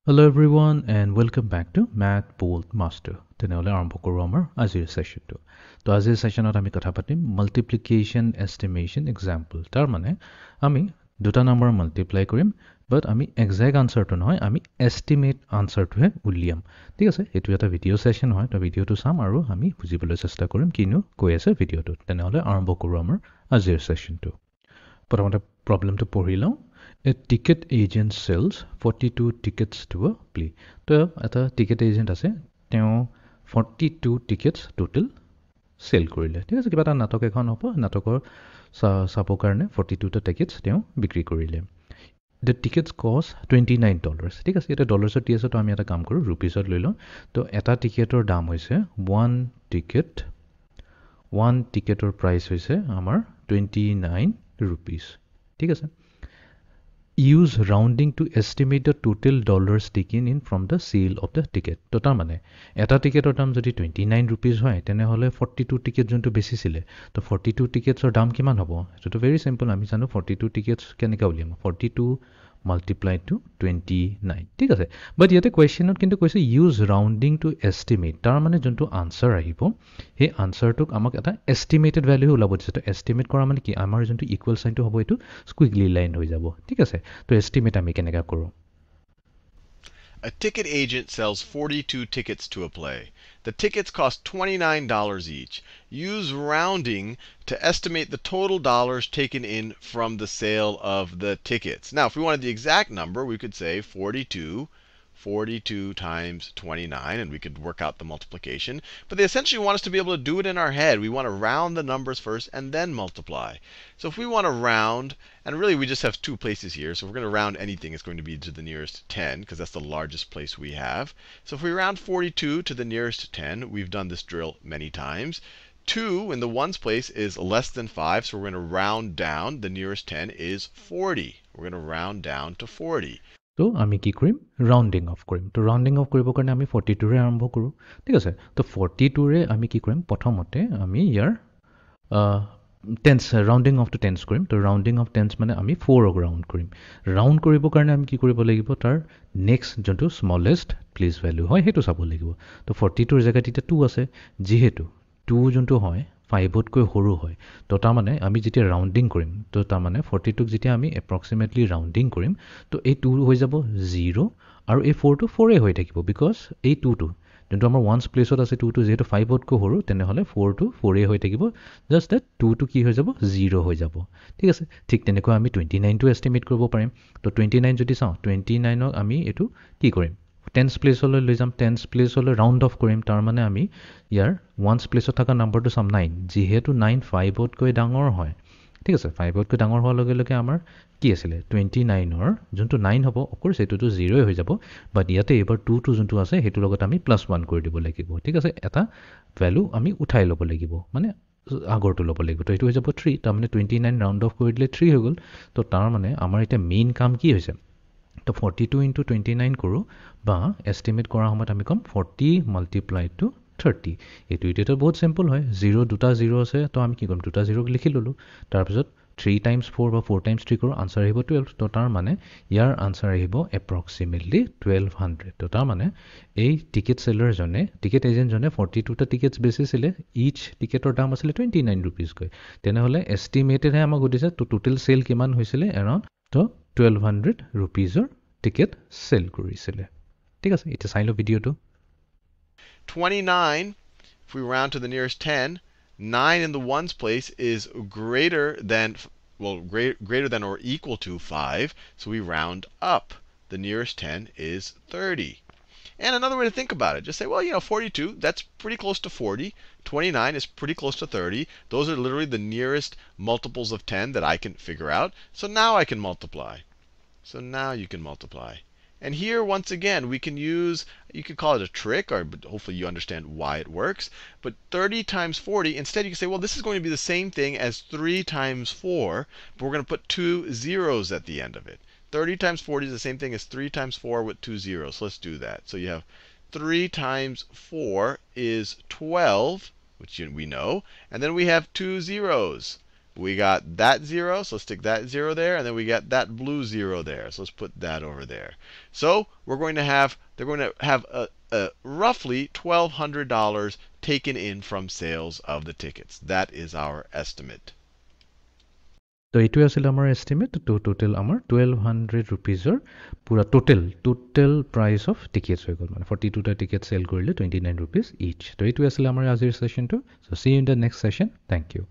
Hello everyone and welcome back to Math Bold Master. তেনেহলে আৰম্ভ কৰোঁ আমাৰ আজিৰ সেশনটো। তো আজিৰ সেশনত আমি কথা পাতিম মাল্টিপ্লিকেশ্যন এষ্টিমেশ্যন এক্সাম্পল। তাৰ মানে আমি দুটা নাম্বাৰ মাল্টিপ্লাই কৰিম, বাট আমি এক্সাক্ট আনসাৰটো নহয়, আমি এষ্টিমেট আনসাৰটোহে উলিয়াম। ঠিক আছে, এইটো এটা ভিডিঅ' সেশন হয়, তো ভিডিঅ'টো চাম আৰু আমি বুজিবলৈ চেষ্টা কৰিম কিনো কৈ আছে ভিডিঅ'টোত। তেনেহলে আৰম্ভ কৰোঁ আমাৰ আজিৰ সেশনটো। প্ৰথমতে প্ৰব্লেমটো পঢ়ি লওঁ। A ticket agent sells 42 tickets to a play. তো এটা টিকেট এজেণ্ট আছে, তেওঁ 42 টিকেটছ টোটেল চেল কৰিলে। ঠিক আছে, কিবা এটা নাটক এখন হ'ব, নাটকৰ চাবৰ কাৰণে 42টা টিকেটছ তেওঁ বিক্ৰী কৰিলে। দ্য টিকেটছ কষ্ট $29। ঠিক আছে, এতিয়া ডলাৰ্ছত দি আছে, তো আমি এটা কাম কৰোঁ, ৰুপিজত লৈ লওঁ। তো এটা টিকেটৰ দাম হৈছে ওৱান টিকেটৰ প্ৰাইচ হৈছে আমাৰ 29 ৰুপিজ। ঠিক আছে, use rounding to estimate the total dollars taken in from the sale of the ticket. তো তাৰ মানে এটা টিকেটৰ দাম যদি 29 ৰুপিজ হয়, তেনেহ'লে 42 টিকেট যোনটো বেচিছিলে, তো 42 টিকেটছৰ দাম কিমান হ'ব? এইটোতো ভেৰি চিম্পল, আমি জানো 42 টিকেটছ কেনেকৈ উলিয়াম, 42 মাল্টিপ্লাই টু 29। ঠিক আছে, বাট ইয়াতে কুৱেশ্যনত কিন্তু কৈছে ইউজ ৰাউণ্ডিং টু এষ্টিমেট। তাৰ মানে যোনটো আনচাৰ আহিব, সেই আনচাৰটোক আমাক এটা এষ্টিমেটেড ভেল্যু ওলাব দিছে। তো এষ্টিমেট কৰা মানে কি, আমাৰ যোনটো ইকুৱেল চাইনটো হ'ব, এইটো স্কুইগলি লাইন হৈ যাব। ঠিক আছে, তো এষ্টিমেট আমি কেনেকৈ কৰোঁ? A ticket agent sells 42 tickets to a play. The tickets cost $29 each. Use rounding to estimate the total dollars taken in from the sale of the tickets. Now, if we wanted the exact number, we could say 42 times 29, and we could work out the multiplication. But they essentially want us to be able to do it in our head. We want to round the numbers first and then multiply. So if we want to round, and really we just have two places here, so if we're going to round anything, it's going to be to the nearest 10, because that's the largest place we have. So if we round 42 to the nearest 10, we've done this drill many times. 2 in the ones place is less than 5, so we're going to round down. The nearest 10 is 40. We're going to round down to 40. তো আমি কি কৰিম, rounding of কৰিম। তো rounding of কৰিবৰ কাৰণে আমি 42ৰে আৰম্ভ কৰোঁ। ঠিক আছে, তো 42ৰে আমি কি কৰিম, প্ৰথমতে আমি ইয়াৰ tense, rounding of to tense কৰিম। তো ৰাউণ্ডিং অফ টেন্স মানে আমি 4ক ৰাউণ্ড কৰিম। ৰাউণ্ড কৰিবৰ কাৰণে আমি কি কৰিব লাগিব, তাৰ নেক্সট যোনটো স্মলেষ্ট প্লেচ ভেল্যু হয় সেইটো চাব লাগিব। তো 42ৰ জেগাত এতিয়া 2 আছে, যিহেতু 2 যোনটো হয় 5তকৈ সৰু হয়, তো তাৰমানে আমি যেতিয়া ৰাউণ্ডিং কৰিম, তো তাৰমানে 42ক যেতিয়া আমি এপ্ৰক্সিমেটলি ৰাউণ্ডিং কৰিম, তো এই 2 হৈ যাব 0, আৰু এই 4টো 4এ হৈ থাকিব, বিকজ এই 2টো যোনটো আমাৰ ওৱান্স প্লেচত আছে, 2টো যিহেতু 5তকৈ সৰু, তেনেহ'লে 4টো 4এ হৈ থাকিব, জাষ্ট ডেট 2টো কি হৈ যাব, 0 হৈ যাব। ঠিক আছে, ঠিক তেনেকৈ আমি 29টো এষ্টিমেট কৰিব পাৰিম। তো 29 যদি চাওঁ, 29ক আমি এইটো কি কৰিম, টেন্স প্লেচলৈ লৈ যাম, টেন্স প্লেচলৈ ৰাউণ্ড অফ কৰিম। তাৰমানে আমি ইয়াৰ ওৱান্স প্লেচত থকা নাম্বাৰটো চাম 9, যিহেতু 9 5তকৈ ডাঙৰ হয়। ঠিক আছে, 5তকৈ ডাঙৰ হোৱাৰ লগে লগে আমাৰ কি আছিলে, 29ৰ যোনটো 9 হ'ব, অফক'ৰ্ছ এইটোতো 0ই হৈ যাব, বাট ইয়াতে এইবাৰ 2টো যোনটো আছে সেইটোৰ লগত আমি +1 কৰি দিব লাগিব। ঠিক আছে, এটা ভেল্যু আমি উঠাই ল'ব লাগিব, মানে আগৰটো ল'ব লাগিব। তো এইটো হৈ যাব 3, তাৰমানে 29 ৰাউণ্ড অফ কৰি দিলে 3 হৈ গ'ল। তো তাৰমানে আমাৰ এতিয়া মেইন কাম কি হৈছে, তো 42 ইনটু 29 কৰোঁ, বা এষ্টিমেট কৰাৰ সময়ত আমি ক'ম 40 মাল্টিপ্লাই টু 30। এইটো এতিয়াতো বহুত চিম্পল হয়, দুটা 0 আছে, তো আমি কি কৰিম, দুটা 0 লিখি ল'লোঁ। তাৰপিছত 3 টাইমছ 4 বা 4 টাইমছ 3 কৰোঁ, আনচাৰ আহিব 12। তো তাৰ মানে ইয়াৰ আনচাৰ আহিব এপ্ৰক্সিমেটলি 1200। তো তাৰমানে এই টিকেট চেলাৰজনে, টিকেট এজেণ্টজনে 42টা টিকেটছ বেচিছিলে, ইচ টিকেটৰ দাম আছিলে 29 ৰুপিজকৈ। তেনেহ'লে এষ্টিমেটেডহে আমাক সুধিছে, তো টোটেল চেল কিমান হৈছিলে, এৰাউণ্ড তো 1200 ৰুপিজৰ টিকেট চেল কৰিছিলে। ঠিক আছে, এতিয়া চাই লওঁ ভিডিঅ'টো। 29, if we round to the nearest 10, 9 in the ones place is greater than, well, greater than or equal to 5, so we round up. The nearest 10 is 30. And another way to think about it, just say, well, 42, that's pretty close to 40. 29 is pretty close to 30. Those are literally the nearest multiples of 10 that I can figure out. So now I can multiply. So now you can multiply. And here, once again, we can use, you could call it a trick, or hopefully you understand why it works. But 30 times 40, instead you can say, well, this is going to be the same thing as 3 times 4, but we're going to put 2 zeros at the end of it. 30 times 40 is the same thing as 3 times 4 with 2 zeros. So let's do that. So you have 3 times 4 is 12, which we know. And then we have 2 zeros. We got that 0, so let's stick that 0 there, and then we got that blue 0 there. So let's put that over there. So they're going to have a roughly $1,200 taken in from sales of the tickets. That is our estimate. So এইটো আছিল আমাৰ estimate to total আমাৰ 1200 rupeesৰ পুৰা total price of tickets হৈ গ'ল মানে 42টা ticket sell কৰিলে 29 rupees each. তো এইটো আছিল আমাৰ আজিৰ sessionটো. So see you in the next session. Thank you.